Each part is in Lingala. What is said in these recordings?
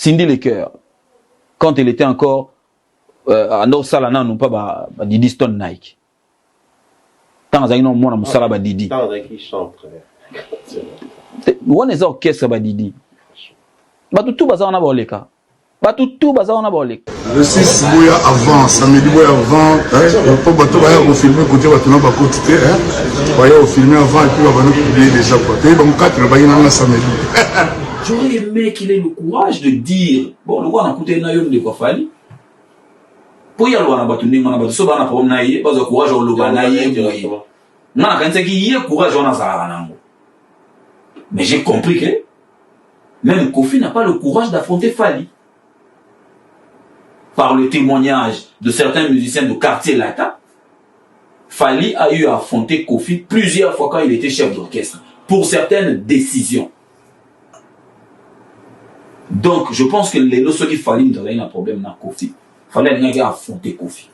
Cindy Lecoeur, quand elle était encore à Norsalana, non pas Didi Stone Nike. Tant que moi, on a ba Didi. Tant qu'il chante. On est orchestre ba Didi. Ba tout bazar on a bolé ka. Ba tout bazar on a bolé. Le 6 boya avant, samedi boya avant, pour bateau baya au filmer côté bateau na ba côté baya au filmer avant et puis on va nous publier déjà quoi. Donc 4 baya na samedi. J'aurais aimé qu'il ait le courage de dire bon le roi n'a coûté na yon de quoi fali. Pour y aller on a battu ni on a battu so ba na problème na yé, pas de courage on le ba na yé. Na quand c'est qu'il y a courage on a ça na. Mais j'ai compris que même Kofi n'a pas le courage d'affronter Fali. Par le témoignage de certains musiciens de quartier latin, Fali a eu à affronter Kofi plusieurs fois quand il était chef d'orchestre, pour certaines décisions. Donc, je pense que les notions qui Fali nous ont un problème dans Kofi. Fali a affronté Kofi.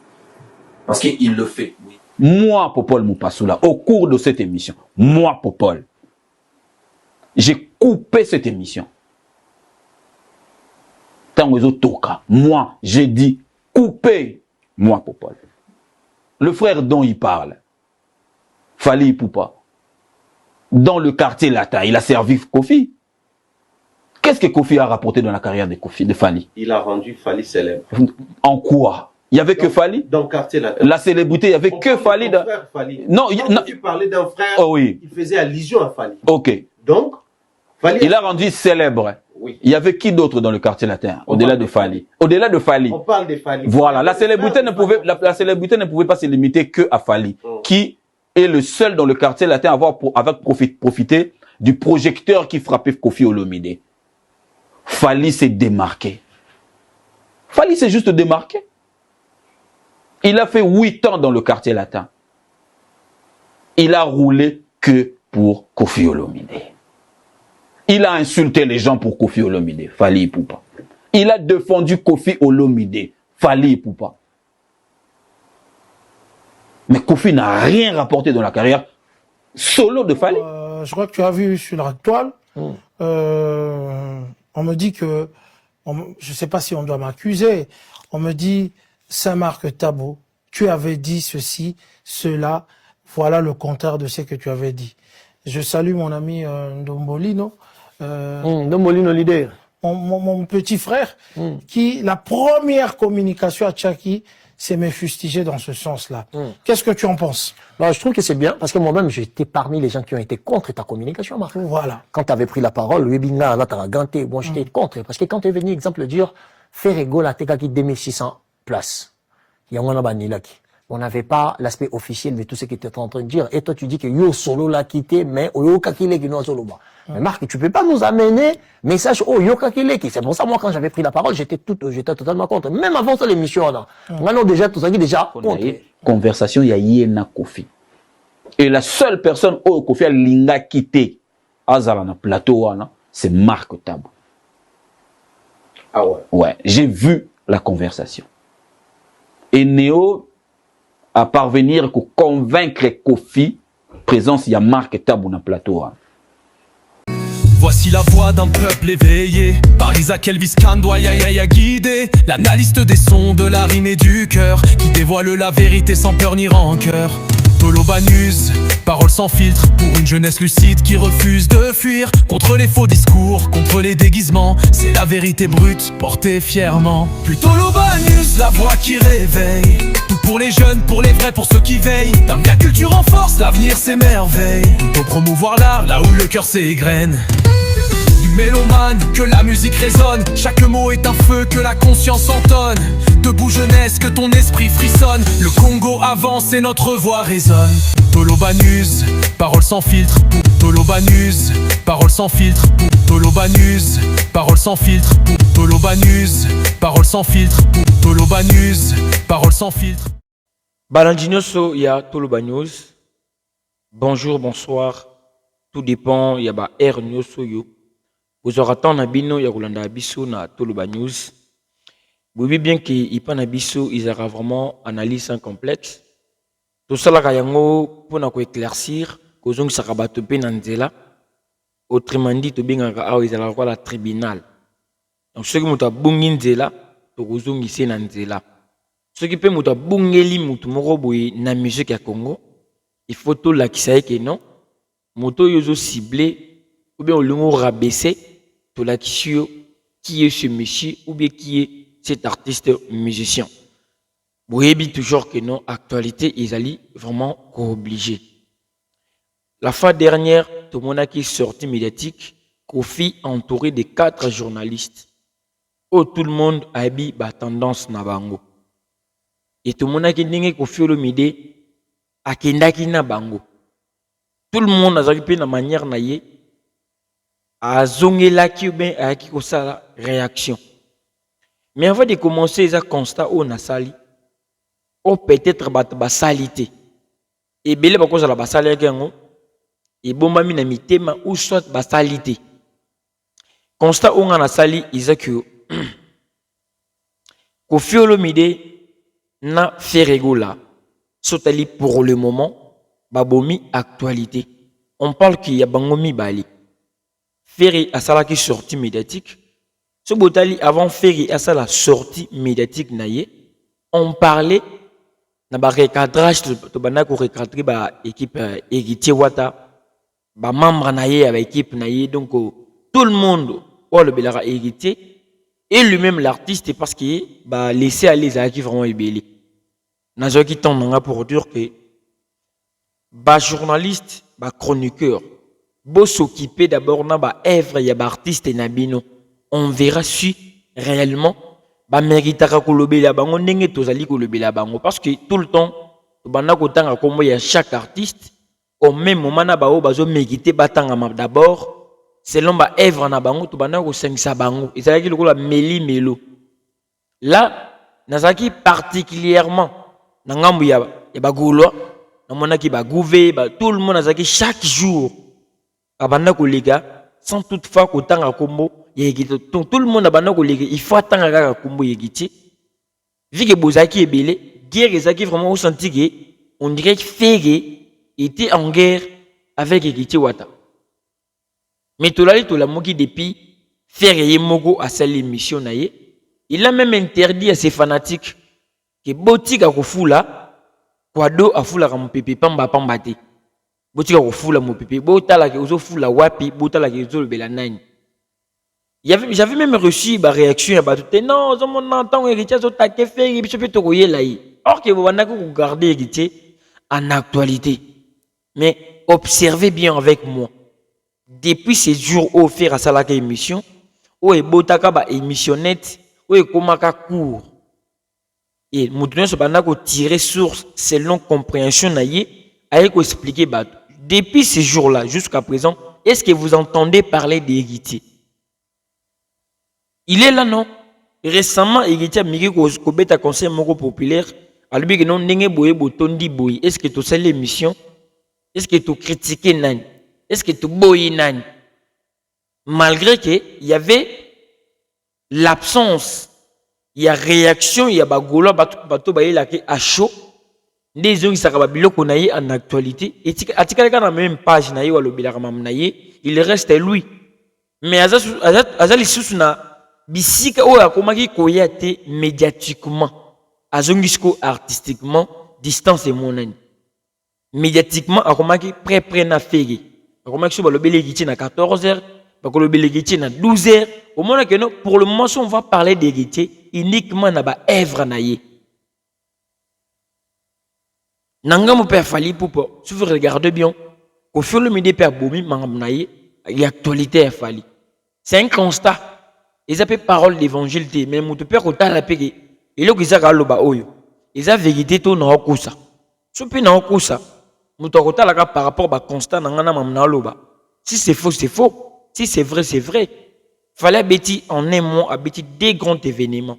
Parce qu'il le fait. Oui. Moi, Popol Moupasoula, au cours de cette émission, moi, Popol, j'ai coupé cette émission. Moi, j'ai dit coupez, moi, Popol. Le frère dont il parle, Fali Poupa, dans le quartier latin, il a servi Kofi. Qu'est-ce que Kofi a rapporté dans la carrière de Kofi, de Fali? Il a rendu Fali célèbre. En quoi? Il y avait que Fali? Dans le quartier latin. La célébrité, il y avait que Fali. Frère Fali. Non, tu parlais d'un frère, oh, oui. Il faisait allusion à Fali. Ok. Donc, Fali. Il a rendu célèbre. Oui. Il y avait qui d'autre dans le quartier latin, au-delà de Fali? Au-delà de Fali. On parle de Fali. Voilà, la célébrité ne pouvait pas se limiter que à Fali, qui est le seul dans le quartier latin à avoir profité du projecteur qui frappait Kofi Olomide. Fali s'est démarqué. Fali s'est juste démarqué. Il a fait 8 ans dans le quartier latin. Il a roulé que pour Kofi Olomide. Il a insulté les gens pour Kofi Olomide, Fali Poupa. Il a défendu Kofi Olomide, Fali Poupa. Mais Kofi n'a rien rapporté dans la carrière solo de Fali. Je crois que tu as vu sur la toile, on me dit que, je ne sais pas si on doit m'accuser, on me dit, Saint-Marc Tabo, tu avais dit ceci, cela, voilà le contraire de ce que tu avais dit. Je salue mon ami Ndombolino. Ndombolino leader. Mon petit frère, qui, la première communication à Tchaki, c'est me fustiger dans ce sens-là. Qu'est-ce que tu en penses? Je trouve que c'est bien, parce que moi-même, j'étais parmi les gens qui ont été contre ta communication, Marc. Voilà. Quand tu avais pris la parole, le webinaire, là, tu as ganté. Moi, j'étais contre, parce que quand tu es venu, exemple, dire, faire égaux la TK qui 2600 places. Il y a un banilaki. On n'avait pas l'aspect officiel de tout ce que tu étais en train de dire. Et toi, tu dis que yo solo l'a quitté, mais yo kakile qui nous solo. Mais Marc, tu peux pas nous amener message yo kakile qui. C'est pour ça, moi, quand j'avais pris la parole, j'étais totalement contre. Même avant ça, l'émission, là. Maintenant, déjà, tout ça qui déjà contre. Conversation, il y a Yéna Kofi. Et la seule personne où Kofi a linga quitté, Azalana plateau, c'est Marc Tabo. Ah ouais. Ouais, j'ai vu la conversation. Et Néo, à parvenir à convaincre Kofi, présence, il y a Marc Tabo dans le plateau. Voici la voix d'un peuple éveillé, par Isaac Elvis Kandoya guidé, l'analyste des sons, de la rime et du cœur, qui dévoile la vérité sans peur ni rancœur. Tolobanus, parole sans filtre, pour une jeunesse lucide qui refuse de fuir, contre les faux discours, contre les déguisements, c'est la vérité brute, portée fièrement. Puis Tolobanus, la voix qui réveille, tout pour les jeunes, pour les vrais, pour ceux qui veillent, dans la culture en force, l'avenir s'émerveille, pour promouvoir l'art, là où le cœur s'égrène. Mélomane, que la musique résonne, chaque mot est un feu, que la conscience entonne. Debout jeunesse, que ton esprit frissonne, le Congo avance et notre voix résonne. Tolobanus, parole sans filtre, Tolobanus, parole sans filtre, Tolobanus, parole sans filtre, Tolobanus, parole sans filtre, Tolobanus, parole sans filtre. Balandinoso, il y a Tolobanus. Bonjour, bonsoir. Tout dépend, il y a R Nyoso yo. Vous aurez tant nabino ya Rolanda Abisso na Toloba News. Vous voyez bien qu'il pas nabisso, ils aura vraiment analyse un complexe. Tout ça là kayango pour na ko éclaircir, ko zongi sakabato pe nanzela. Autrement dit, to binga ka ils aura la tribunal. Donc ceux qui muta bungi nzela to kozongi se na nzela. Ceux qui pe muta bungeli mutu moko boye na musique ya Congo, il faut tout lakisa que non. Moto yozo ciblé ou bien au lingo rabaisser to lakisio qui est ce monsieur ou bien qui est cet artiste musicien. Boyebi toujours que non, actualité, ils allaient vraiment obligé. La fois dernière, tout le monde a qui sorti médiatique, Kofi entouré de 4 journalistes. Oh, tout le monde a eu la tendance na bango. Et tout le monde a qui n'engé Kofi Olomide a kendaki na bango. Tout le monde a occupé na manière na ye a zongé la qui ou bien a qui la réaction. Mais avant de commencer, ils ont constat au nasali. Ou peut-être ba salité. Et belé ba cause la ba salité yango. Et bomba mina mitema ou soit ba salité. Constat on a sali ils que Kofi Olomide na Ferregola. Sotali pour le moment babomi actualité. On parle qu'il y a bangomi bali. Ferry a sala qui sortie médiatique. Ce botali avant Ferry a sala sortie médiatique naie. On parlait na ba recadrage to bana ko recadrer ba équipe Héritier Wata ba membre naie avec équipe naie donc tout le monde ou le belara Héritier et lui-même l'artiste parce qu'il ba laisser aller ça qui vraiment ébélé. Na zo qui tombe pour dire que ba journaliste ba chroniqueur bo s'occuper d'abord na ba œuvre ya ba artiste na bino. On verra si réellement ba méritaka kolobela bango ndenge tozali kolobela bango parce que tout le temps banda kotanga kombo ya chaque artiste au même moment na bao bazo mériter batanga d'abord selon ba œuvre na bango to banda ko sengisa bango ezalaki lokola meli melo là nazaki particulièrement na ngambu ya ba goulois na monaki ba gouvé ba tout le monde nazaki chaque jour abanda ko lega sans toutefois kotanga kombo. Donc tout le monde a banné il faut attendre à Kumbo Yegiti. Vu que Bozaki est belé, guerre Zaki vraiment au senti que on dirait que Ferré était en guerre avec Yegiti Wata. Mais tout la moki depuis Ferré Mogo à sa émission naïe, il a même interdit à ses fanatiques que Botika Kofula, Kwado a foula mon pépé pamba pambate. Botika Kofula mon pépé, Botala qui oso foula wapi, Botala qui oso le belanani. J'avais même reçu ma réaction à tout non, on entend héritier sur ta fait et puis tu là. Or que vous avez gardé héritier en actualité. Mais observez bien avec moi. Depuis ces jours où faire à Salaka émission, où est Botaka ba émissionnette, où est Komaka court. Et maintenant ce banda ko tirer source selon compréhension naïe, a expliquer ba. Depuis ces jours-là jusqu'à présent, est-ce que vous entendez parler d'héritier? Il est là, non? Récemment, il y a un conseil populaire. Alors, il y est-ce que tu sais l'émission? Est-ce que tu critiques Nani? Est-ce que tu bois Nani? Malgré qu'il y avait l'absence, il y a réaction, il y a bagolo, bato à chaud. Des gens qui sont en actualité. Et si tu as la même page, il reste lui. Mais Azali Sousuna. Bisika oya komaki koyate médiatiquement azongisko artistiquement distance et monani médiatiquement akomaki près na feri akomaki so balobele giti na 14h bakolobele giti na 12h au moment que non pour le moment on va parler d'héritier uniquement na ba œuvre na ye nanga mo père fali poupo si vous regardez bien ko fait le midi père bomi mangam na ye actualité fali c'est un constat. Ils appellent parole d'évangile, mais mon père au la pégué. Et là, ils ont ba oyo. Ils ont vérité tout na okusa. Sopi na okusa. Mutokota la par rapport à constat na ngana mamna loba. Si c'est faux, c'est faux. Si c'est vrai, c'est vrai. Fallait abéti en un mois, abéti des grands événements.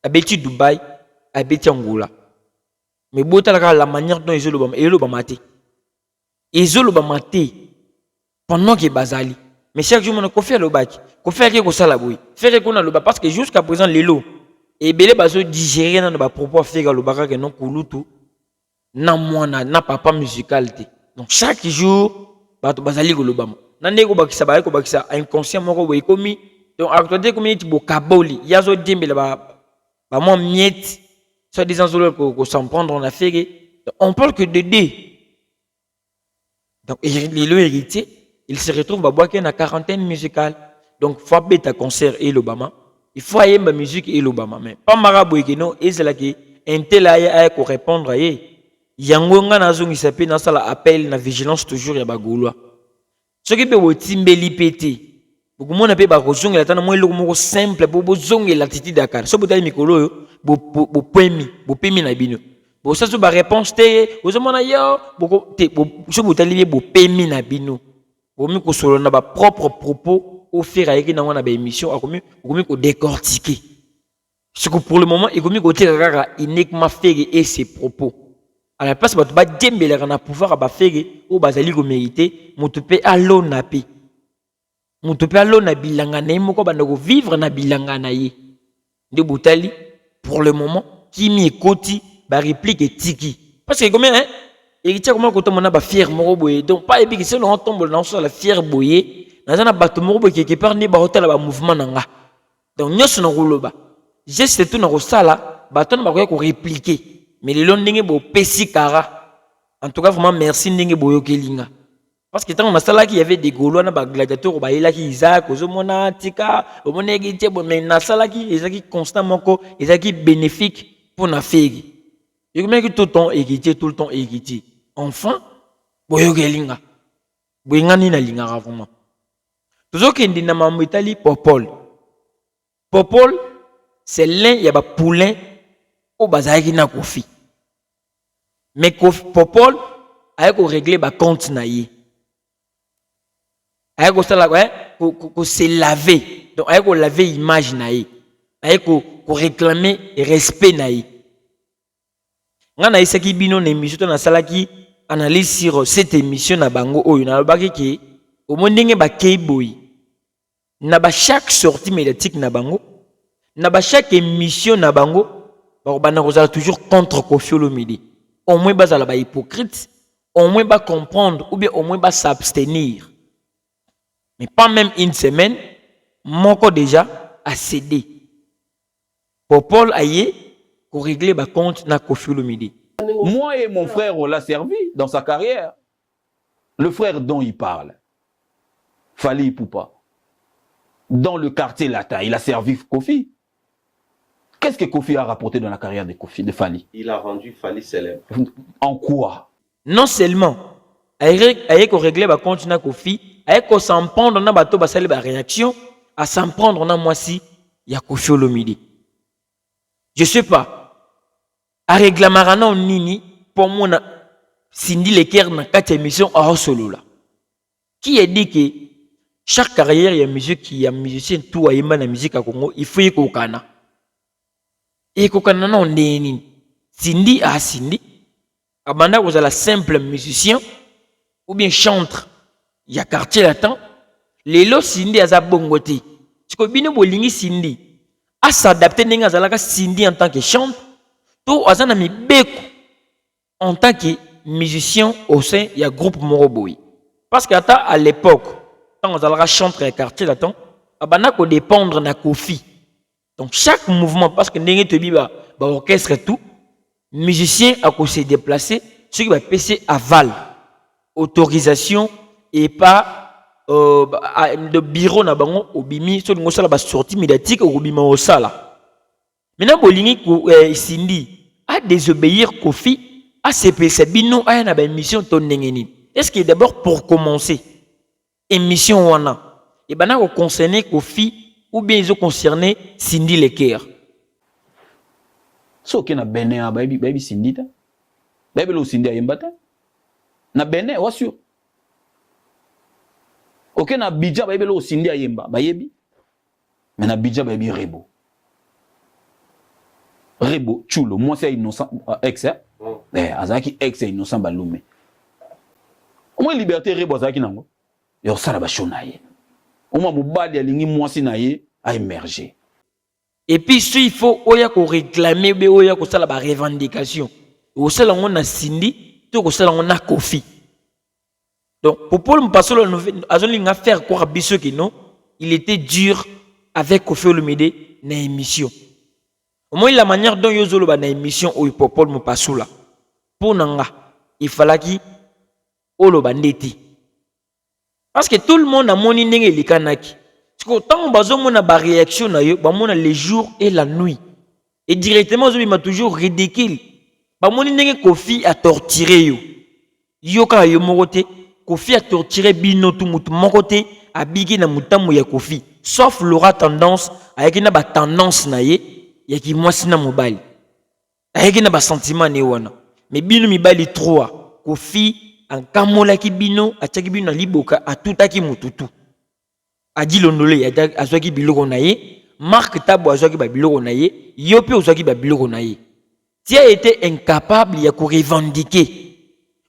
Abéti Dubaï, abéti Angola. Mais bota la manière dont ils ont le maté. Ils ont le maté. Pendant que bazali. Mais chaque jour, on a confié le bac. Confié à qui qu'on la bouille. Faire qu'on a le bac. Parce que jusqu'à présent, les lots. Et belé bazo digérer dans le propos faire le bac que non kulutu. Na mwana, na papa musicalité. Donc chaque jour, bato bazali ko le bam. Nande ko bakisa ba ko bakisa inconscient moko boy komi Donc, actualité, comme il dit, Kaboli, il y a zo dimbe ba moi miette, soit disant zolo ko s'en prendre en affaire. On parle que de deux. Donc, il est héritier, il se retrouve à boire une quarantaine musicale. Donc, il faut avoir un concert et l'Obama. Il faut avoir ma musique et l'Obama. Mais pas marabout et non, et c'est là que un tel a pour répondre à yango nga na zongi sapé na sala appel na vigilance toujours ya bagulwa. Ce qui peut vous timbeli pété. Beaucoup monde pe ba kozongi la tana mo eloko moko simple bo zongi l'attitude Dakar. So botali mikolo yo bo pemi na bino. Bo ça so ba réponse te, bo mona yo bo te so botali bo pemi na bino. Bo mi ko solo na ba propre propos au faire avec na ba émission akomi ko décortiquer. Ce que pour le moment il komi ko te kaka uniquement faire et ses propos. À la place, tu vas djembele na pouvoir à faire ou bazali ko mériter, mutupe alo na pi. Mutupe alo na bilanga na moko bandako vivre na bilanga na ye. De butali pour le moment qui mi koti ba réplique tiki. Parce que combien hein, et tu comment ko tomona ba fier moko boye. Donc pas ebi que si on tombe dans sur la fier boye, na na bato moko boye quelque part ni ba hotel ba mouvement nanga. Donc nyos na roloba. Geste tout na rosala, bato na ba ko répliquer. Mais les longs bo pesi kara. En tout cas, vraiment, merci n'inge boyo kelinga. Parce que tant on a ça là qu'il y avait des gaulois na gladiateurs, bah il a qui Isaac, ozomona tika, omone gite bon mais na ça là qui Isaac constamment ko, Isaac bénéfique pour na faire. Et comme que tout le temps égité, tout le temps égité. Enfin, boyo kelinga. Boyenga ni na linga vraiment. Toujours qu'il dit na mamu Italie Popol. Popol, c'est l'un y a ba poulain au bazaki na kofi. Mais Popol a régler ba compte na ye. A ko se laver. Donc a laver image na ye. A ko réclamer respect na ye. Ngana isaki bino na émission na salaki analyse sur cette émission na bango oyo na lobaki ke au mondenge ba keiboy. Na ba chaque sortie médiatique na bango, na ba chaque émission na bango on a toujours contre Koffi Olomide. Au moins, on va hypocrite, au moins, on va comprendre, ou bien au moins, on va s'abstenir. Mais pas même une semaine, mon corps déjà a cédé. Pour Paul Aye, pour régler le compte na Koffi Olomide. Moi et mon frère, on l'a servi dans sa carrière. Le frère dont il parle, Fally Ipupa, dans le quartier latin, il a servi Koffi. Qu'est-ce que Koffi a rapporté dans la carrière de Koffi, de Fally? Il a rendu Fally célèbre. En quoi? Non seulement, avec régler le compte na Koffi, avec s'en prendre na bateau basali ba réaction, à s'en prendre na moi si il y a Koffi Olomide. Je sais pas. À régler marana nini pour moi na Cindy Leker na 4 émissions à solo là. Qui a dit que chaque carrière il y a musique qui a musicien tout à yemba na musique à Congo, il faut y kokana. Et kokana na ndeni. Cindy a Cindy. Abanda vous la simple musicien ou bien chantre. Il y a quartier latin. Lelo Cindy a za bongote. Tu ko bino bolingi Cindy. A s'adapter ninga zalaka Cindy en tant que chanteur. Tout azana mi beko en tant que musicien au sein il y a groupe Moroboy. Parce que à l'époque quand on allait chanter à quartier latin, abanda ko dépendre na Koffi. Donc chaque mouvement parce que n'engé te bi ba orchestre et tout, musicien a ko se déplacer, ce qui va passer aval, autorisation et pas de bureau na bango obimi so ngo sala ba sortie médiatique au bima au sala. Maintenant bolingi ko Cindy a désobéir Koffi a CPC bino a na ba émission ton ndengeni. Est-ce que d'abord pour commencer émission wana et bana ko concerner Koffi ou bien ils ont concerné Cindy Leker. So que na Benin a baby Cindy ta. Baby lo Cindy a yembata. Na Benin wa sûr. OK na Bidja baby lo Cindy a yemba bayebi. Mais na Bidja baby Rebo. Rebo chulo moi c'est innocent ex hein. Azaki ex innocent balume. Au moins liberté Rebo azaki nango. Yo sala ba shonaye. Au moins mobali alingi mwasi na ye a émerger. Et puis si il faut oya ko réclamer be oya ko sala ba revendication. O sala ngo na Cindy, to ko sala ngo na Koffi. Donc pour Paul Mpasolo azoli nga faire quoi biso que non, il était dur avec Kofi Olomide na émission. Au moins la manière dont Yozolo ba na émission ou Popol Mopasula. Pour nanga, il fallait qu'il Oloba ndeti. Parce que tout le monde a moni ndenge likanaki. Parce que tant bazo mona ba réaction na yo, ba mona les jours et la nuit. Et directement zo m'a toujours ridicule. Ba moni ndenge Kofi a torturé yo. Yo ka yo mokote, Kofi a torturé bino tout mutu mokote, a bigi na mutamu ya Kofi. Sauf l'aura tendance, avec na ba tendance na ye, ya ki mwasi na mobali. Avec na ba sentiment ne wana. Mais bino mibali 3, Kofi en kamola ki bino, a tchaki bino na liboka, a tout aki mututu. A dit l'onole, a zwaki biloko na ye, Marc Tabo a zwaki ba biloko na ye, yope o zwaki ba biloko na ye. Tu as été incapable ya ko revendiquer.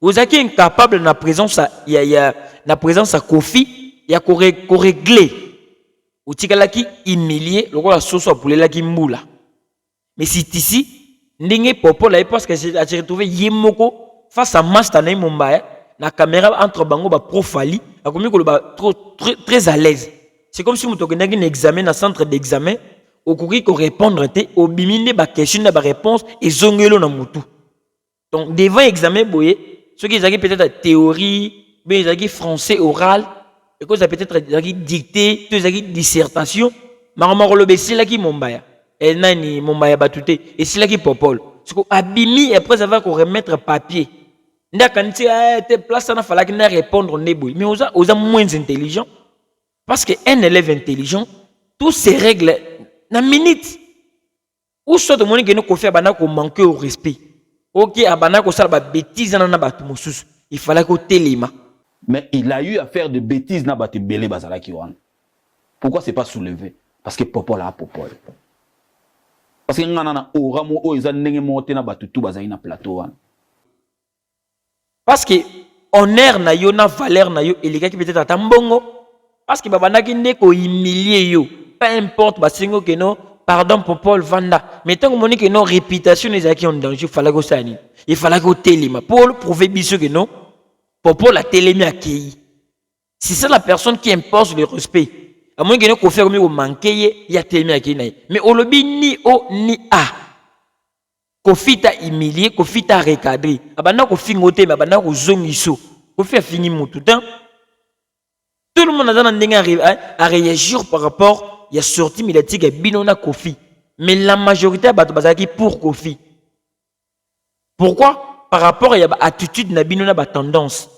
Vous êtes incapable na présence na présence à Kofi, ya ko régler. Ou tikalaki humilié, le roi la sauce pour les laki mboula. Mais c'est ici, ndenge popo là parce que j'ai retrouvé Yemoko face à Master na Mumbai, la caméra entre bango ba profali, a comme que le ba très à l'aise. C'est comme si vous tokenez un examen dans centre d'examen, au courrier qu'on répondre te, au bimine ba question na ba réponse et zongelo na mutu. Donc devant examen boye, ceux qui ont peut-être théorie, mais ils ont français oral, et que ça peut-être dicté, ils ont dissertation, mais on m'a relobé c'est là qui Mombaya. Et nani Mombaya batute, et c'est là qui popole. C'est qu'on abîme après avoir qu'on remettre papier. N'a quand tu as tes places, ça n'a fallu qu'il répondre mais on a moins intelligent. Parce qu'un élève intelligent, toutes ces règles, na minute, ou soit de monde qui nous confie à qu'on manque au respect. Ok, abana ko sala bêtises na batu mosusu. Il fallait ko telema. Mais il a eu à faire de bêtises na batu belé bazala ki wan. Pourquoi c'est pas soulevé? Parce que Popol a Popol. Parce que ngana na oramo o eza ndenge monté na batu tout bazali na plateau wan. Parce que honneur na yo na valeur na yo elika ki peut-être atambongo. Parce que babana ki ne ko humilier yo. Peu importe ba singo que non. Pardon pour Paul Vanda. Mais tant que nos réputations les acquis en danger, il fallait que ça aille. Il fallait que téléma. Paul prouver bien que non. Pour Paul a télémé accueilli. C'est ça la personne qui impose le respect. À moins que nous confère comme manquer, il y a télémé accueilli. Mais au lobby ni O ni A. Kofi t'a humilié, Kofi t'a recadré. Abana Kofi ngote, mais abana ko zongiso. Kofi a fini mon tout temps. Tout le monde a réagir par rapport. Il y a sorti médiatique et binona Kofi. Mais la majorité a battu pour Kofi. Pourquoi? Par rapport à l'attitude na binona ba tendance.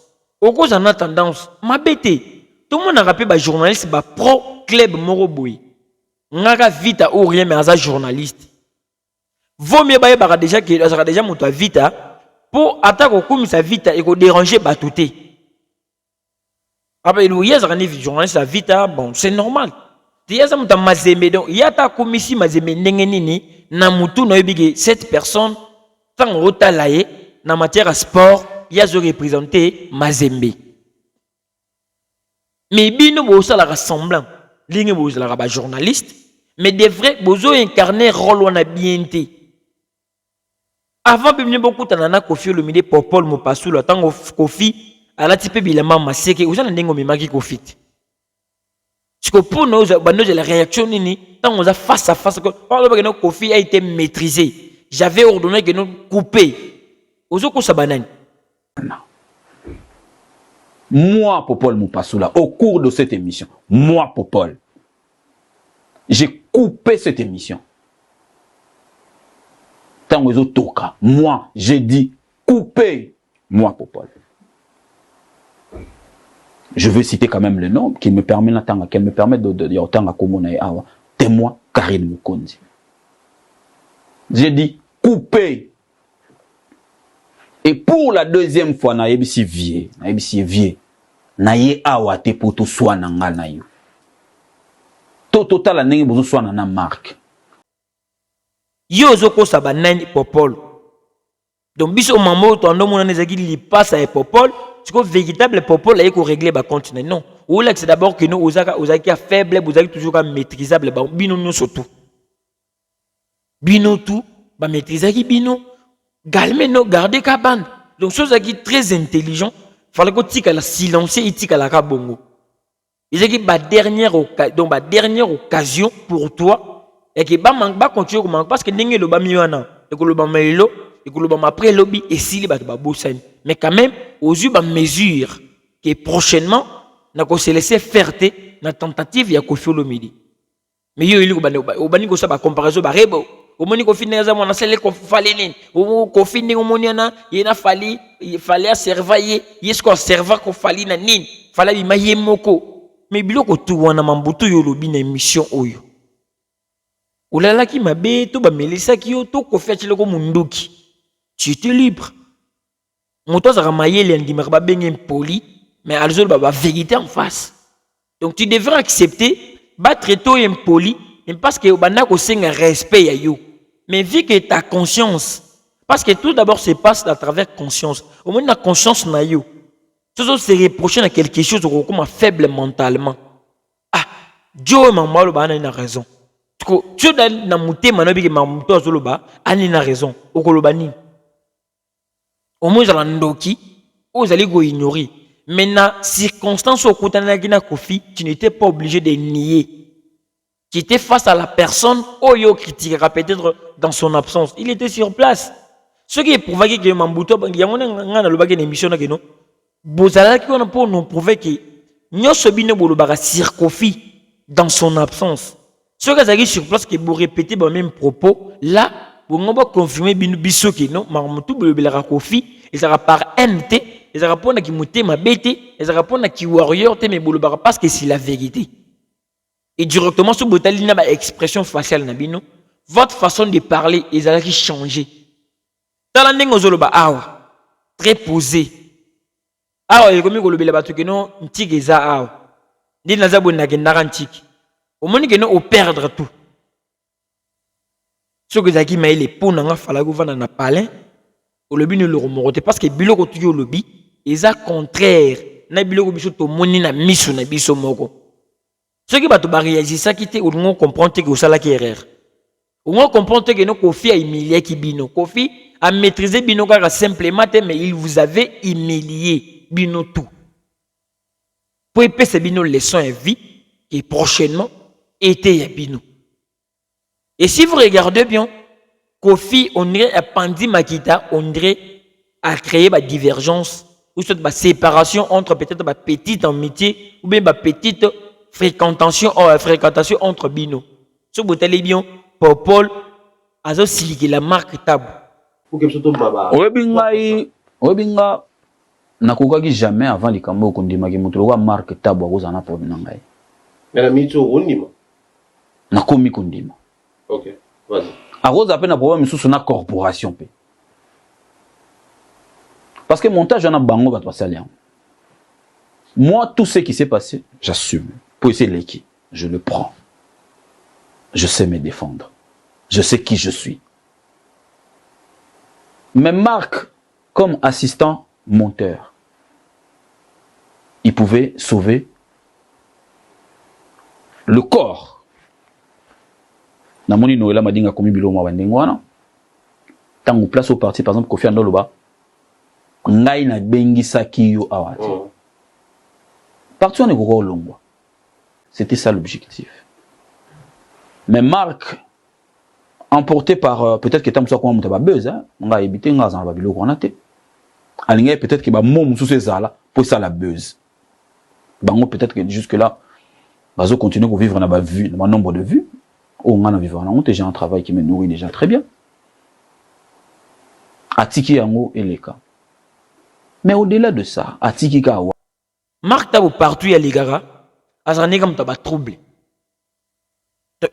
Au cause de la tendance, ma bête. Tout le monde a rappelé ba journaliste ba pro club moroboui. Ngaka vita ou rien mais un journaliste. Vaut mieux ba déjà que ça déjà monta vita pour attaquer comme ça vita et ko déranger ba touté. Après il y a un journaliste à vita bon c'est normal. Il y a un mazembe donc il y a ta commission mazembe ndenge nini na mutu na yebige cette personne tant rotalaye na matière à sport il y a représenté mazembe mais bino bo ça la rassemblant ligne bo la ba journaliste mais des vrais bozo incarner rôle on a bien été avant bien beaucoup tanana Kofi Olomide Popol Mopasula tant Kofi ala type bilama maseke oza ndengo memaki Kofi. Parce que pour nous, la réaction, quand on a face à face, que Kofi a été maîtrisé. J'avais ordonné que nous coupions. Moi, Popol Mopasula, au cours de cette émission, moi, Popol, j'ai coupé cette émission. Tant que toka, moi, j'ai dit couper. Moi, Popol. Je veux citer quand même le nom qui me permet de dire autant à Komona et Awa. Témoin Karine Mukonzi. J'ai dit couper. Et pour la deuxième fois, na yebisi vie. Na ye Awa te pour tout soit nanga na yo. Total la nenge bozo soit na marque. Yo zoko sabanani Popol. Donc biso maman to ando mona nezaki li passe à Popol. C'est que véritable Popol là il faut régler ba continent non. Ou là c'est d'abord que nous osaki faible, osaki toujours maîtrisable ba bino nous surtout. Bino tout ba maîtrisaki bino galme no garder ka bande. Donc chose qui très intelligent, fallait que tika la silencier et tika la kabongo. Ils ont dit dernière occasion pour toi et que ba continuer comme parce que n'engé le ba miwana et que le ba mailo et que le ba après lobby et si les ba bossen. Mais quand même aux yeux ba mesure que prochainement n'a ko se laisser faire na tentative ya Koffi Olomide. Mais yo il ko bani ko ça ba comparaison ba rebo au moni ko finir za mona sele ko fali nini ko finir au moni na yena fali il fallait servir yes ko serva ko fali na nini fallait bi maye moko mais biloko tu wana mambutu yo lobi na émission oyo olala ki mabe to ba melisa ki yo to ko fetile ko munduki tu étais libre moto za mayele ndimaka ba benga impoli mais alzo ba vérité en face donc tu devrais accepter battre toi impoli mais parce que bana ko senga respect ya yo mais vu que ta conscience parce que tout d'abord se passe à travers conscience au moins la conscience na yo tout se reprocher à quelque chose comme faible mentalement ah Dieu maman ba na raison tu na mutema na bi maman to azoloba ani na raison okoloba ni au moins za ndoki ozali go ignorer mais na circonstance au kutana na Koffi tu n'étais pas obligé de nier. Qui était face à la personne, Oyo critiquera peut-être dans son absence. Il était sur place. Ce qui est prouvé que Mambuto, il y a une émission qui non. Bozala qui on pour nous prouver que nous sommes bolobara sur Koffi dans son absence. Ce qui est sur place qui vous répéter les mêmes propos, là, vous va confirmer biso que non, Mambuto bolobara Koffi, et ça par NT, et ça répond à qui mouté ma bête, et ça répond à qui warrior te me bolobara parce que c'est la vérité. Et directement sur Botali na ba expression faciale na bino, votre façon de parler ils allaient changer. Dans la ndenge ozoloba awa, très posé. Awa il komi ko lobela batu ke no ntiki za awa. Ndi na zabo na kendaka ntiki. Au moni ke no au perdre tout. Ce que zaki maile pona nga fala go vana na palin, au lobi ne le remorote parce que biloko tu yo lobi, eza contraire na biloko biso to moni na miso na biso moko. Ce qui va te réagir, ça qui te on comprend que ça la qui erreur. On comprend que no Koffi a humilié qui bino. Koffi a maîtrisé bino car simplement mais il vous avait humilié bino tout. Pour épée c'est bino leçon et vie qui prochainement était ya bino. Et si vous regardez bien, Koffi on dirait a Pandi Makita, on dirait a créé ma divergence ou soit ma séparation entre peut-être ma petite amitié ou bien ma petite fréquentation entre bino. Ce que vous allez bien, Paul, azo siliki la marque tab. Obinga, nakokaki jamais avant les kambo kondima ki mutu wa marque tab wa kozana po nangai. Mais la mito onima. Nakomi kondima. OK, vas-y. A cause appelle na problème sous na corporation pe. Parce que montage on a bango va toi salian. Moi tout ce qui s'est passé, j'assume. Pour essayer l'équipe, je le prends. Je sais me défendre. Je sais qui je suis. Mais Marc, comme assistant monteur, il pouvait sauver le corps. Namoni Noëlla m'a dit komi bilo ma wandengwana. Tant on place au parti, par exemple, Koffi Andoloba, ngai na bengi saki yo awati. Parti on est gros longwa. C'était ça l'objectif. Mais Marc, emporté par peut-être que tam so ko mutaba buzz hein, on va éviter ngaza ba biloko na te. Alinga peut-être que ba mom sous ces là pour ça la buzz. Bango peut-être que jusque là bazo continuer à vivre na ba vue, na nombre de vues. Oh on a vivre na honte, j'ai un travail qui me nourrit déjà très bien. Atiki yango et les cas. Mais au-delà de ça, Atiki ka Marc Tabo partout ya ligara. Troublé.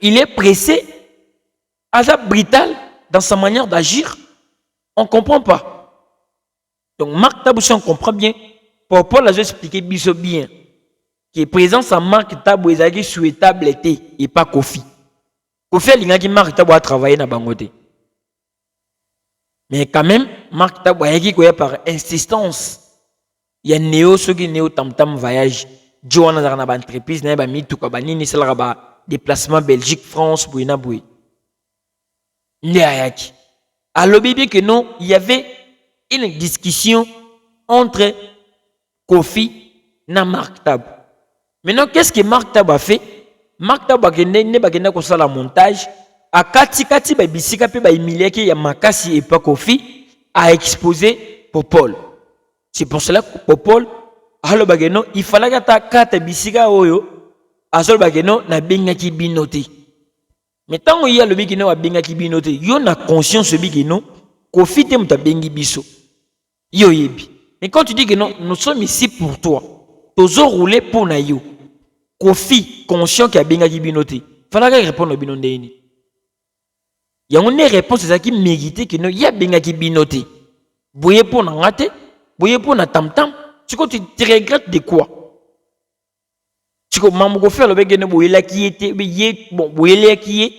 Il est pressé, brutal dans sa manière d'agir. On ne comprend pas. Donc Marc Tabou, si on comprend bien, Paul a expliqué bien que présence à Marc Tabou est souhaitable et pas Koffi. Koffi a dit que Marc Tabou a travaillé dans Bangote. Mais quand même, Marc Tabou a dit que par insistance, il y a Néo, ceux qui Néo Tam Tam voyage. Joana dans une entreprise, n'a pas mis tout comme ni c'est là déplacement Belgique, France, Bouina Boui. Néayaki. Alors bien que non, il y avait une discussion entre Koffi et Marc Tab. Maintenant, qu'est-ce que Mark Tab a fait? Mark Tab a fait la montage. A kati ba bisika pe ba humilier ki ya makasi et pas Kofi a exposé Popol. C'est pour cela que Popol alors bageno il fallait que ta kata bisika oyo azol bageno na benga ki binote. Mais tant il y a le bigeno a benga ki binote, yo na conscience bigeno Kofi te muta bengi biso. Yo yebi. Mais quand tu dis que non, nous sommes ici pour toi. Tozo rouler pour na yo. Kofi conscient qu'il y a benga ki binote. Fallait répondre au binonde ini. Il y a une réponse qui mérite que nous y a bien qui binoté. Boye pour na ngate, boye pour na tam tam. Tu regrettes de quoi? Tu ko mamu faire le begene boye la qui était bon boye la qui est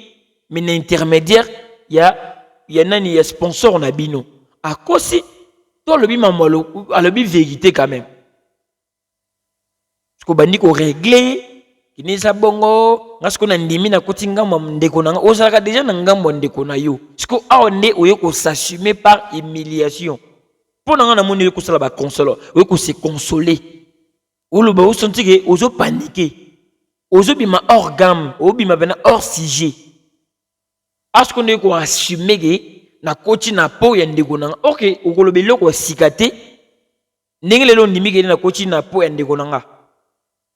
mais l'intermédiaire il y a nani ya sponsor na bino. À cause si toi le bi mamolo à le bi vérité quand même. Tu ko bandi ko régler Kinisa bongo ngasko na ndimi na kotinga ndeko na osaka déjà na ngambo ndeko na yo siko aonde oyo ko s'assumer par humiliation pour na moni ko sala ba console oyo ko se consoler olo ba osenti ke ozo paniquer ozo bima hors gamme ozo bima bena hors sujet asko ne ko assumer ke na koti na po ya ndeko na OK okolobelo ko sikate ndenge lelo ndimi ke na koti na po ya ndeko na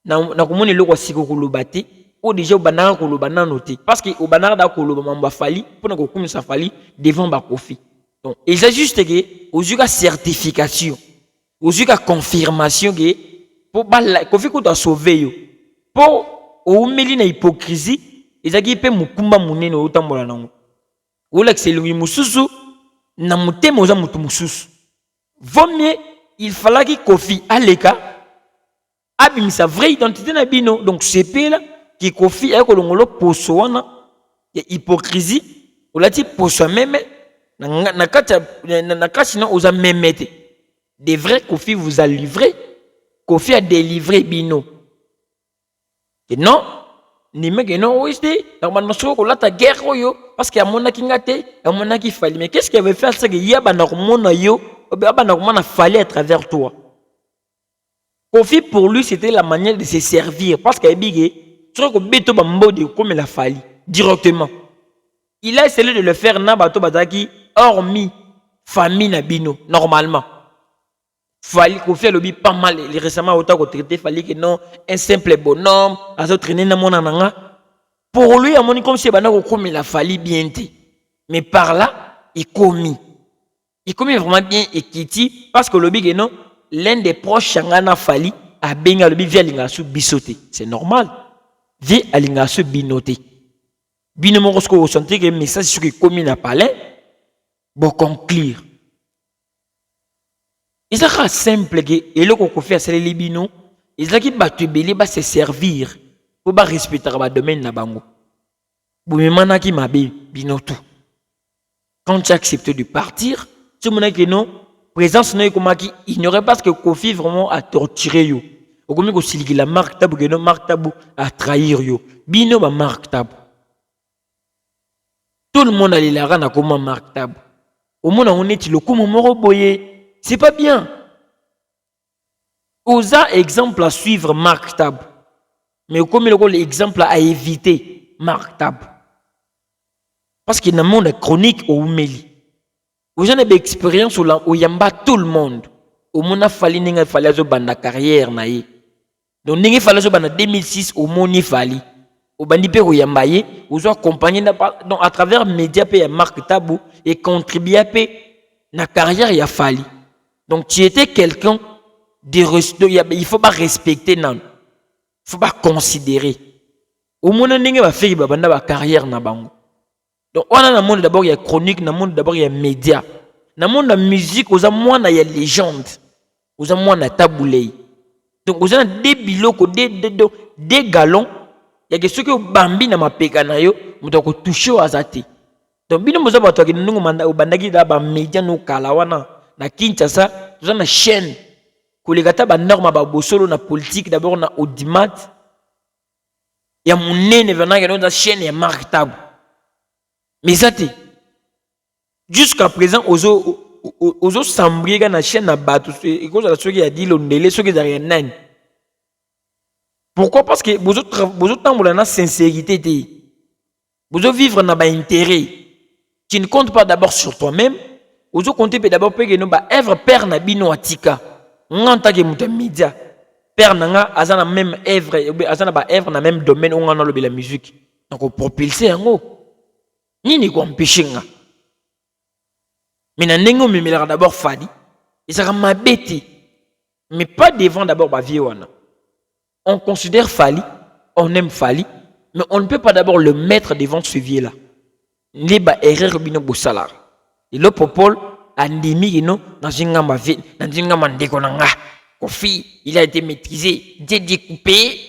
na komoni loko siko kolobate o déjà banaka koloba nanoté parce que au banaka da koloba mamba fali pona ko kumisa fali devant ba Kofi. Donc il s'agit juste que ozuka certification ozuka confirmation que pour bala Kofi ko doit sauver yo pour o meli na hypocrisie ezaki pe mukumba munene o tambola nango o l'excellent mususu na mutemo za mutu mususu vaut mieux il fallait que Kofi aleka abim sa vraie identité na bino donc c'est là qui Kofi a kolongolo poso wana ya hypocrisie olati poso même na kati na oza memete des vrais Kofi vous a livré Kofi a délivré bino et non ni meke non oiste na manso ko lata guerre oyo parce que amona kingate amona ki fali mais qu'est-ce qu'il avait fait ça que yaba na komona yo ba na komona fali à travers toi. Kofi pour lui c'était la manière de se servir parce qu'il bigé tu que beto bambodi comme la fali directement il a essayé de le faire na bato bataki hormis famille na bino normalement fali Kofi lobi pas mal récemment autant que traité fali que non un simple bonhomme à se traîner na mona nanga pour lui amoni comme si bana ko comme la fali bien té mais par là il commis vraiment bien ekiti parce que lobi que non l'un des proches Shangana Fali a benga le via lingasu bisoté. C'est normal. Via lingasu binoté. Binomo rosko au sentir que message sur qui commis na palais bon conclure. Il sera simple que et le qu'on fait c'est les bino, il sera qui battu belé ba se servir pour ba respecter ba domaine na bango. Boumemana qui m'a binotu. Quand tu acceptes de partir, tu me dis que non présence n'est comme qui ignorait parce que Kofi vraiment a torturé yo. Au comme que la Mark Tab que non Mark Tab a trahir yo. Bino ba Mark Tab. Tout le monde allait la rana comme Mark Tab. Au monde on est le comme moro boyé. C'est pas bien. Osa exemple à suivre Mark Tab. Mais comme l'exemple à éviter Mark Tab. Parce qu'il y a un monde chronique au Meli. Vous avez une expérience où yamba tout le monde. Au monde a fallu n'enga fallu zo banda carrière naïe. Donc n'enga fallu zo banda 2006 au monde fallu. Au bandi pe yamba yé, vous accompagné donc à travers médias pe ya Mark Tabou et contribuer pe na carrière ya fallu. Donc tu étais quelqu'un de il faut pas respecter non. Il faut pas considérer. Au monde n'enga va faire banda ba carrière na bango. Donc, on a dans le monde d'abord, il y a chronique, dans le monde d'abord, il y a média. Dans le monde de la musique, il y a légende. Il y a taboulé. Donc, il y a des biloko, des galons. Il y a ceux qui ont bambi dans ma pécanayo, mais qui ont touché au azati. Donc, bien nous avons dit que nous avons bandagi dans les médias, nous kalawana, na Kinshasa, nous avons une chaîne. Que les gars ont norme à bosolo na politique, d'abord na audimat. Il y a mon nez, venant dans la chaîne, il y a Mark Tabou. Mais ça jusqu'à présent ozo sambriga na chaîne na bato et cause la soki ya dit l'ondele soki za rien. Pourquoi? Parce que vous avez une sincérité. Vous devez vivre dans intérêt. Tu ne comptes pas d'abord sur toi-même. Vous devez compter d'abord pour que nous œuvre père na bino atika. Nganta ke muta media. Père nanga azana même œuvre, azana ba œuvre na même domaine où on a la musique. Donc on propulser en Nini ko empêcher nga. Mais na nengo memela d'abord fadi. Et ça ma bête. Mais pas devant d'abord ba vie wana. On considère Fali, on aime Fali, mais on ne peut pas d'abord le mettre devant ce vieux-là. Il ba erreur bino bosalar. Et le popol a ndimi no dans une gamba vie, dans une gamba ndekonanga. Kofi, il a été maîtrisé, découpé.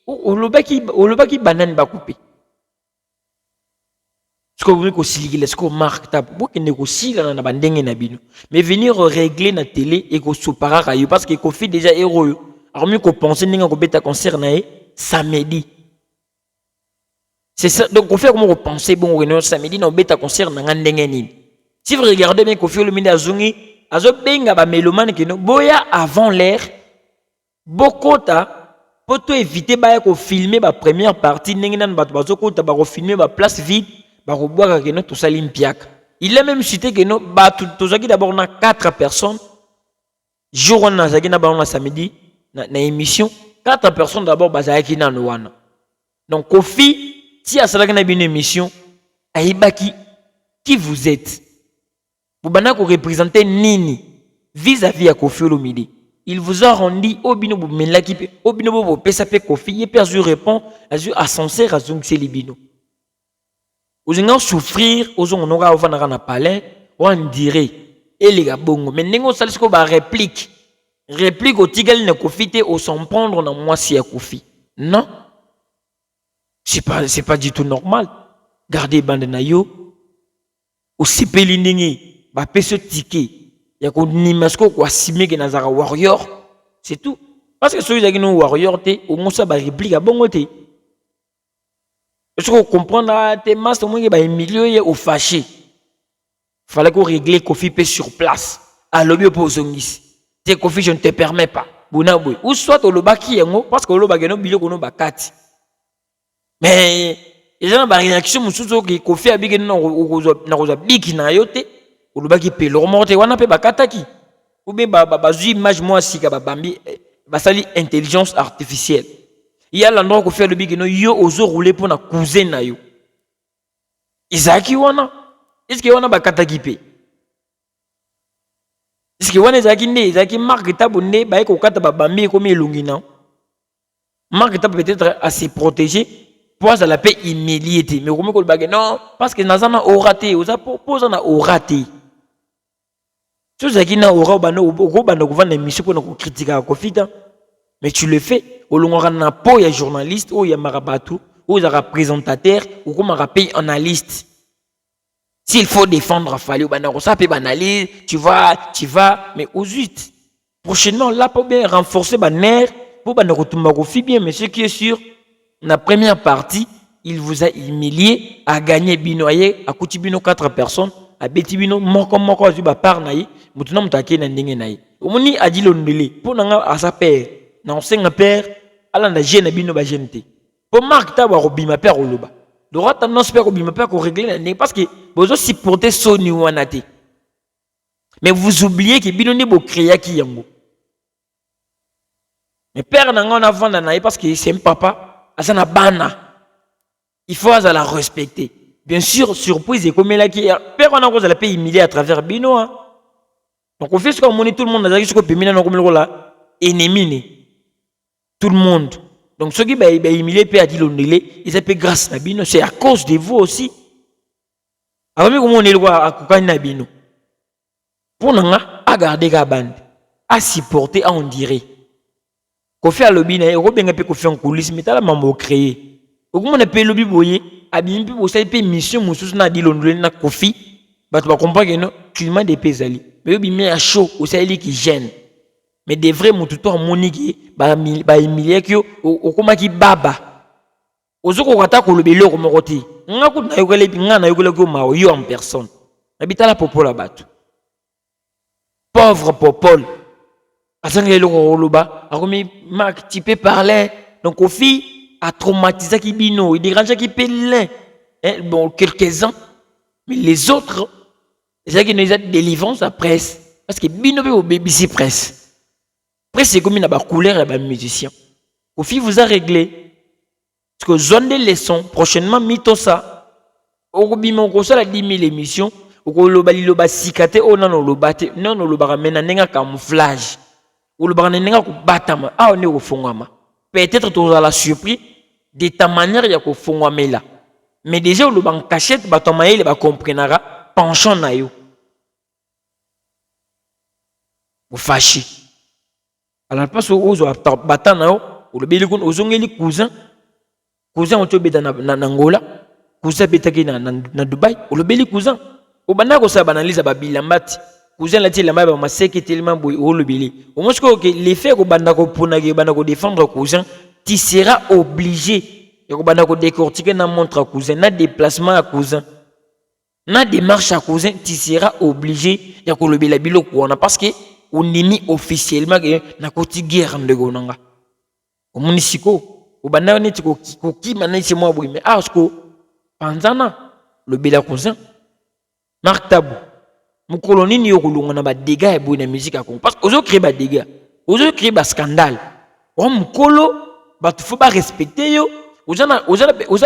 Ou le baki banane ba coupé. Ce que vous voulez que ce que marque ta pour que négocie là na bandenge na bino. Mais venir régler na télé et ko soupara rayo parce que Kofi déjà héros. Alors mieux qu'on pense n'inga ko beta concert na samedi. C'est ça donc on fait comment repenser bon réunion samedi na beta concert na ndenge nini. Si vous regardez bien Kofi le minde azungi azo benga ba mélomane que no boya avant l'heure bokota poto éviter ba ko filmer ba première partie ndenge nan bato bazokota ba ko filmer ba place vide ba ko boire que no tout ça limpiaka. Il a même cité que no ba tout d'abord na 4 personnes jour on a zaki na ba on samedi na émission 4 personnes d'abord bazaki na wana. Donc Kofi si asalaka na une émission aibaki qui vous êtes. Vous banako représenter nini vis-à-vis à Kofi Olomide. Il vous a rendu au bino melaki pe au bino bo pesa pe Kofi et perdu répond azu ascenseur azung selibino. Vous allez souffrir aux on aura ovana na palais on dirait et les gars bongo mais nengo salisko ba réplique au tigal ne Kofi te au s'en prendre dans moi si à Kofi. Non. C'est pas du tout normal. Gardez bande na yo au sipeli ndingi ba peso ticket ya ko nimasko ko asime ke nazara warrior c'est tout parce que celui qui nous warrior te au moins ça ba réplique à bongo te. Est-ce que comprendre tes masses au moins ba milieu ye au fâché. Fallait qu'on régler Kofi pe sur place. À l'objet pour zongisi. Te Kofi je ne te permets pas. Bonaboy ou soit au lobaki yango parce que lobaki no biloko no bakati. Mais les gens ba réaction musuzo ki Kofi abige no na biki na yote au lobaki pe lo monte wana pe bakataki. Ou bien ba zu image moi sika ba bambi ba sali intelligence artificielle. Il y a l'endroit Kofi le biki no yo ozo rouler pour na cousin na yo. Izaki wana est-ce que wana bakataki pe? Est-ce que wana ezaki marque tabonné ba ko kata ba bambi comme elungi na. Marque tab peut-être à se protéger pour ça la paix humilier mais comme ko bagé non parce que nazana oraté oza propose na oraté. Tu sais qu'il na ora bano ko bano ko vendre émission pour nous critiquer à Kofita mais tu le fais au long na po ya journaliste ou ya marabatu ou ya représentateur ou comme rappel analyste. S'il faut défendre Fali ou bano ça peut banaliser tu vas mais au juste prochainement là pour bien renforcer baner pour bano retomber Kofi bien mais ce qui est sûr la première partie, il vous a humilié, a gagné binoyer, a coûté bino 4 personnes, a beti bino moko azuba par naï, mutuna mutake na ndenge naï. Omoni a dit l'ondele, pour nanga à sa père, na onsenga père, ala na jeune bino ba gente. Pour marque ta wa robima père oloba. Dora tendance père robima père ko régler na parce que bozo supporter soni wanate. Mais vous oubliez que bino ne bo créer ki yango. Mais père nanga on avant na parce que c'est un papa. Asana bana. Il faut la respecter. Bien sûr, surprise et comme elle a qui père on a cause la paix humilier à travers bino. Donc on fait ce qu'on monnaie tout le monde dans ce qu'on peut maintenant comme le là ennemi tout le monde. Donc ceux qui ba humilier peut a dit l'ondélé, ils appellent grâce à bino, c'est à cause de vous aussi. Alors mais comment on est le à kokani na bino. Pour nanga à garder la bande, à supporter à on dirait. Kofi a lobby na robenga pe Kofi en coulisses mais tala mambo créé okuma na pe lobby boye abimpi bo sai pe mission mususu na dilondole na Kofi ba tu vas comprendre que non climat de pesali mais obi mi a chaud au sai qui gêne mais des vrais mututo moniki ba humilier ki okuma ki baba ozoko kata ko lobby loko mokoti ngaku na yokele nga na yokele ko ma yo en personne habitala popola batu pauvre popole. Marc, tu peux parler, Donc Kofi a traumatisé qui bino, il dérange qui plein. Hein, bon, quelques-uns, mais les autres, c'est qui nous a délivrance à presse. Parce que bino au BBC presse. Presse c'est comme une couleur et un musicien. Kofi vous a réglé. Parce que zone des leçons, prochainement, mito ça. Au bimon, ko ça la 10 000 émissions. Au ko lo bali lo ba sikate, o non lo bate, non lo ba ramena nenga camouflage. Ou le ba nenga ko batama, ah on est au fongama. Peut-être tu auras la surprise de ta manière ya ko fongama là. Mais déjà au le ban cachette, ba to maïle ba comprenara penchant na yo. Vous fâchez. Alors parce que ozo batana yo, ou le belikon ozongeli cousin on te beta na Angola, cousin beta ki na Dubai, ou le beli cousin. Au bana ko sa banalise ba bilambati. Cousin la ti la ba ma seki tellement boy o le beli. Au moins que l'effet ko banda ko pona ke banda ko défendre cousin, tu seras obligé. Ko banda ko décortiquer na montre cousin, na déplacement à cousin. Na démarche à cousin, tu seras obligé ya ko le bela bilo ko na parce que on nimi officiellement que na koti guerre ndego nanga. Au munisiko au banda ni ko ki manai c'est moi boy mais asko panzana le bela cousin Marc Tabou mon colonie ni yokulunga na ba dégâts et boy na musique à parce que ozo créer ba dégâts ozo créer ba scandale on mukolo ba tu faut pas respecter yo oza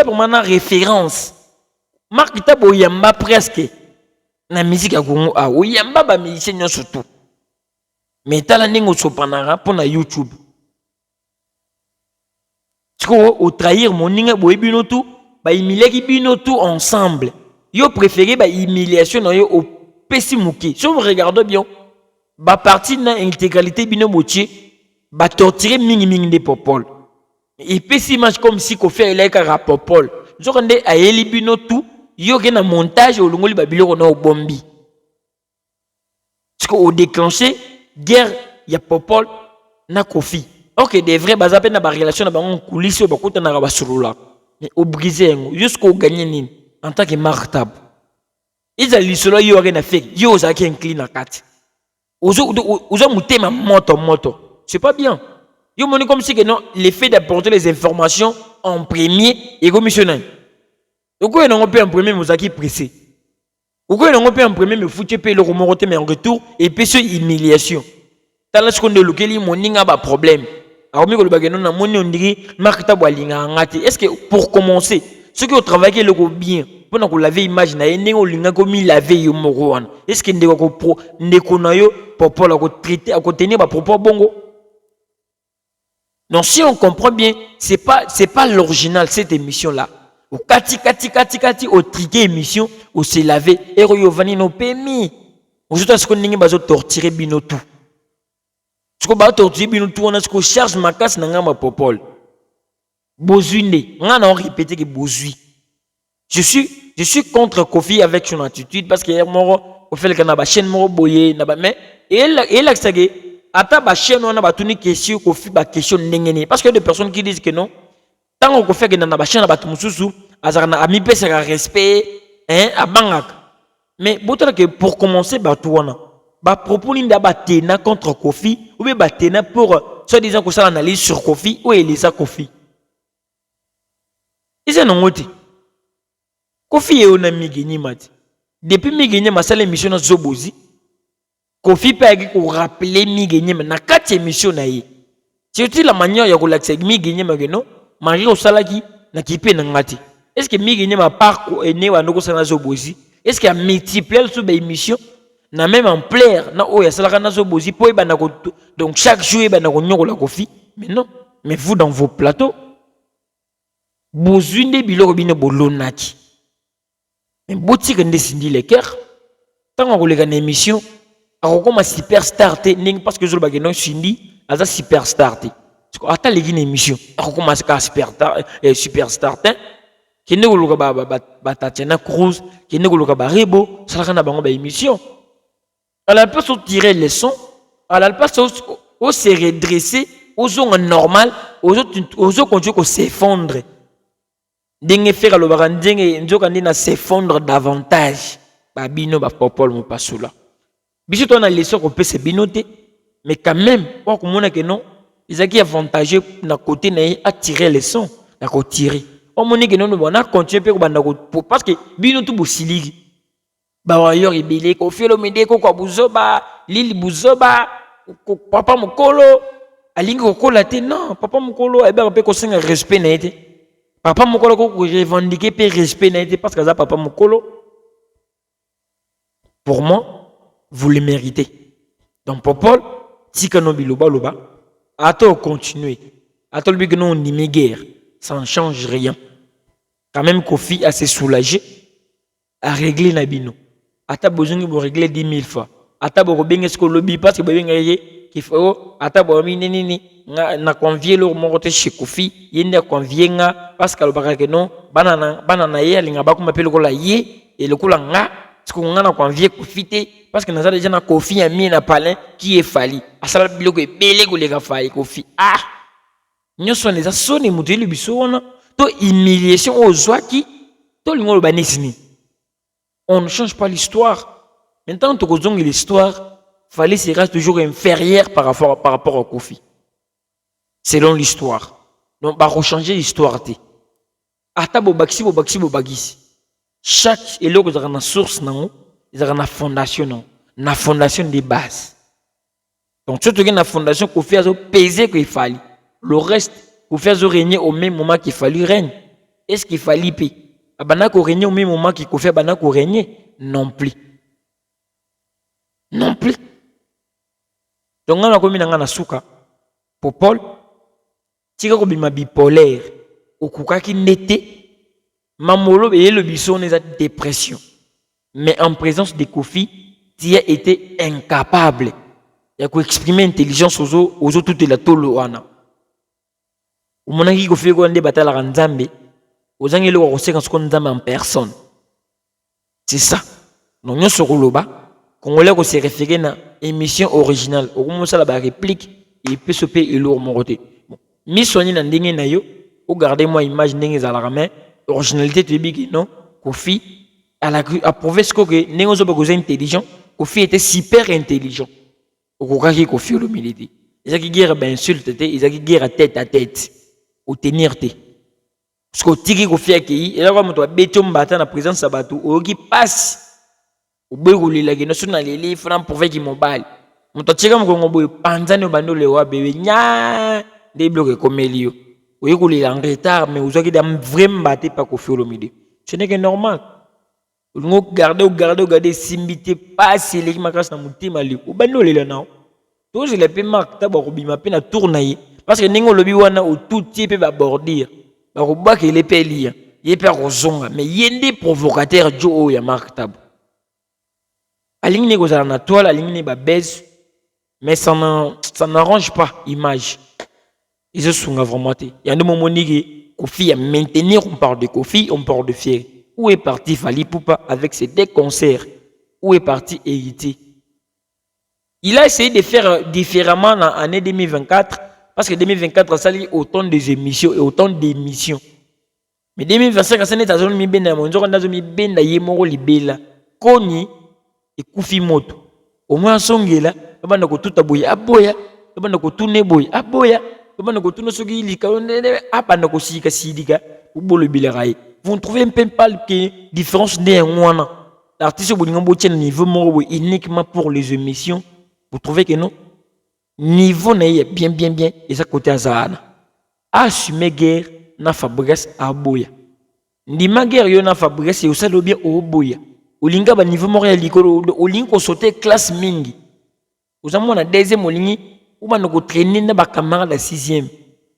vraiment na référence Marc Tabou yamba presque na musique à Congo ah yamba ba musicien nyo surtout mais tala ningo sopanara pour na YouTube. Au trahir mon ninga boy binotou, ba humilier qui binotou ensemble. Yo préféré ba humiliation na yo au pessimuki. Si vous regardez bien, ba partie na intégralité bino moitié, ba torturer ming de popol. Et pessimage comme si ko fait like à popol. Jokande a eli binotou, yo ke na montage au longoli ba biloko na bombi. Parce que au déclencher guerre ya popol na Kofi. Ok, des vrais bazapé na ba relation na bango coulisses ba kota na ba surula. Mais au briser jusqu'au gagner nini en tant que martab. Ils allaient solo yo na fake, yo za ki incline na kat. Ozo mutema moto. C'est pas bien. Yo moni comme si que non l'effet d'apporter les informations en premier et commissionnaire. Donc on a en premier mozaki pressé. On a en premier me foutu pe le remoroté mais en retour et puis ce humiliation. Tala ce qu'on de lokeli moninga ba problème. Alors mi ko le bageno na moni on dirait Marc Tabou alinga ngati. Est-ce que pour commencer ceux qui ont travaillé le bien pour qu'on laver image na yene o linga ko mi laver yo moko wana. Est-ce que ndeko ko pro ndeko na yo pour la ko traiter à ko tenir ba propos bongo. Donc si on comprend bien, c'est pas l'original cette émission là. Au kati au triqué émission au se laver et yo vani no permis. Aujourd'hui ce qu'on ningi bazo torturer binotou. Ce qu'on va torturer binotou on a ce qu'on charge ma casse na ngamba popol. Bozuine, on a répété que bozui. Je suis contre Kofi avec son attitude parce que moi au fait le canaba chaîne mo boyer na ba mais et là ça que ata ba chaîne on a ba tuni question Kofi ba question ndengene parce que des personnes qui disent que non tant qu'on fait que na ba chaîne ba tumususu azarna ami pesa respect hein abangak mais boutala que pour commencer ba touana ba propos ninda ba tena contre Kofi ou bien ba tena pour soi disant que ça analyse sur Kofi ou Elisa Kofi. Ils n'ont pas Kofi est un ami mati. Depuis Migeni ma salle émission na Zobozi. Kofi peut rappeler Migeni na 4 émissions na yi. C'est aussi la manière ya ko l'accès Migeni ma geno, mari au salaki na kipe na ngati. Est-ce que Migeni ma parcours est né wa ndoko sana Zobozi? Est-ce qu'il y a multiplié sur des émissions na même en plaire na o ya salaka na Zobozi po ba na ko donc chaque jour ba na ko nyoko la Kofi. Mais non, mais vous dans vos plateaux bozunde biloko bino bolonaki. Mais boutique ndesindi les cœurs. Tant on regarde une émission, on comme superstar parce que je le bagage sindi, aza superstar té. Parce que attends les émission, on commence à superstar qui ne le ba Tatiana Cruz, qui ne le ba Rebo, ça la na bango ba émission. À la place où tirer les sons, à la place où se redresser, aux zones normales, aux autres continuer à s'effondrer. Dingue faire le barandingue nzoka ndina s'effondre davantage ba bino ba popol mo pasula biso to na leçon ko pese binoté mais quand même pour ko mona que non Ils ont avantageux na côté na attirer les sons, na ko tirer. On moni que non on a continué parce que bino tout bosiligi. Ba wayor ibele ko felo mede ko kwa buzoba, lili buzoba, papa mokolo, alingi ko kola te non, papa mokolo e ba pe ko senga respect na été. Papa mokolo ko revendiquer pe respect na été parce que ça papa mokolo. Pour moi, vous le méritez. Donc Popol, si que non biloba loba, attends continuer. Attends le que non ni guerre, ça ne change rien. Quand même Kofi a se soulagé à régler Nabino. Ata besoin de régler 10 000 fois. Ata bo bien est-ce que lobby parce que bien qu'il faut ata bo nini na convier le monte chez Kofi, yende convier nga parce que le baraka non banana ye linga ba ko m'appelle ko la ye et le ko la nga parce qu'on a convié Kofi parce que nous avons déjà na Kofi a mis na palin qui est fali. Asala biloko e belé ko les gars faille Kofi. Ah nous sommes les assoni mutu le biso wana to humiliation aux qui to lingo ba nesini. On ne change pas l'histoire. Maintenant, tu connais l'histoire, fallait sera toujours inférieur par rapport au Kofi. Selon l'histoire. Donc, on va changer l'histoire. Ata bobakisi. Chaque élève a une source, il a une fondation, une fondation de base. Donc, tu as une fondation Kofi a pesé qu'il fallait. Le reste, Kofi a régné au même moment qu'il fallait régner. Est-ce qu'il fallait payer? Abanako régner au même moment qu'il Kofi Abanako régner? Non plus. Non plus. Donc, on a commis dans souka. Pour Paul, si on a bipolaire, au kuka qui n'était, mamolo et le bison est en dépression. Mais en présence de Kofi, tu as été incapable. Il y a exprimer intelligence aux autres tout la tolo wana. Au moment où Kofi a débattu la Nzambe, aux gens qui ont reçu en personne. C'est ça. Donc, nous sommes là-bas. Congolais qui se référé à l'émission originale. Au moment où la réplique, il peut se payer lourd mon côté. Mais soigner dans le na yo, regardez-moi l'image de la main, originalité de Big non, Kofi a prouvé que Nengo Zobo est intelligent, Kofi était super intelligent. Au cas où Kofi le milité. Ils ont qui guerre ben insulte, ils ont qui guerre tête à tête, au tenir té. Parce que Tiki Kofi a qui, et là comme toi béton battant la présence Sabatou, au qui passe. Au bout de la guerre, nous allons les faire pour faire qu'ils m'emballent. Mon temps tirant mon boy, panzano bando le roi bébé, nya des blocs comme Elio. Oui, vous l'avez en retard, mais vous avez vraiment battu par Kofi Olomide. Ce n'est que normal. Vous regardez, simbité, pas si les macras dans mon team à lui. Ou bando le non. Tous les pays marquent d'abord, il m'a peine à tourner. Parce que n'engo lobby wana ou tout type va bordir. Bah, au bas qu'il est payé, il est pas rozonga, mais il y a des provocateurs Joe ya marque tab. Aligné aux la toile, aligné ba baisse, mais ça n'arrange pas l'image. Ils se sont vraiment. Il y a des moments où Kofi a maintenir, on parle de Kofi, on parle de Fier. Où est parti Fally Poupa avec ses deux concerts? Où est parti Hérité? Il a essayé de faire différemment en l'année 2024, parce que 2024 ça a autant d'émissions et autant d'émissions. Mais 2025 ça n'est pas zone mi benda mon zone ndazo mi benda yemoro libela koni et Kofi moto. Au moins songela banda ko tuta boya aboya, banda ko tune boya aboya. Vous trouvez un peu pas que différence néanmoins. L'artiste au niveau uniquement pour les émissions. Vous trouvez que non? Niveau n'est bien. Et ça côté Azana. Assumer guerre na Fabrice Aboya. Ndima guerre yo na Fabrice yo salo bien au boya. Olinga ba niveau moral likolo olingo sauter classe mingi. Vous avez mon deuxième ligne. Ou bien nous traîner dans les camarades de 6e.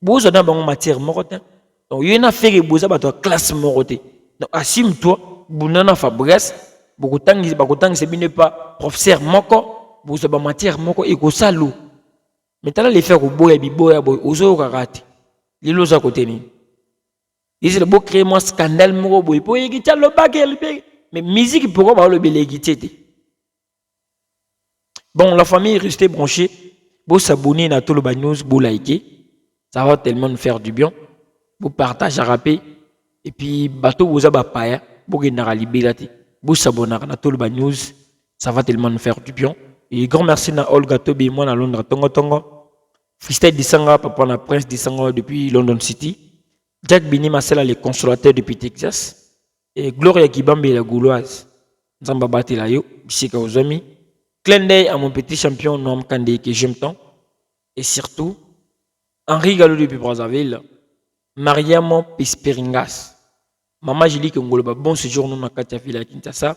Vous avez une matière morte. Donc, il y a une affaire qui est dans classe morte. Donc, assume-toi, vous avez Fabrice, beaucoup de temps, c'est bien pas professeur moko, vous avez une matière moko et vous salou. Maintenant, les faire au boy, aux autres ratés. Les lois à côté. Ils ont créé un scandale moko, pour y quitter le baguette. Mais musique, pourquoi pas le béléguité? Bon, la famille est restée branchée. Vous s'abonner à Toloba News, vous liker, ça va tellement nous faire du bien. Vous partagez à rapper, et puis bateau vous abapaya, vous gagnez libérate. Vous s'abonner à Toloba News, ça va tellement nous faire du bien. Et grand merci à Olga Tobi, moi à Londres, Tongo. Freestyle Dissanga, Papa na Prince Dissanga depuis London City. Jack Bini Marcella, les consommateurs depuis Texas. Et Gloria Kibambe, la Gauloise. Nzamba Batelayo, Bissika Ozami. Clin d'œil à mon petit champion Noam Kandé que j'aime tant. Et surtout, Henri Gallo depuis Brazzaville. Mariam Pisperingas. Maman Julie Kongoloba, bon séjour nous na Katia Villa Kinshasa.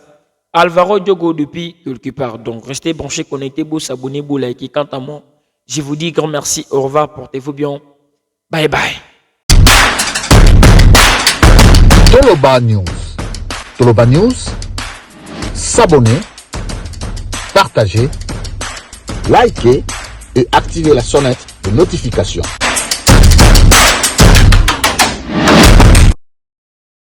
Alvaro Diogo depuis quelque part. Donc restez branchés, connectez, vous s'abonnez, vous likez. Quant à moi, je vous dis grand merci, au revoir, portez-vous bien. Bye bye. Toloba News. Toloba News, s'abonner, partager, liker et activer la sonnette de notification.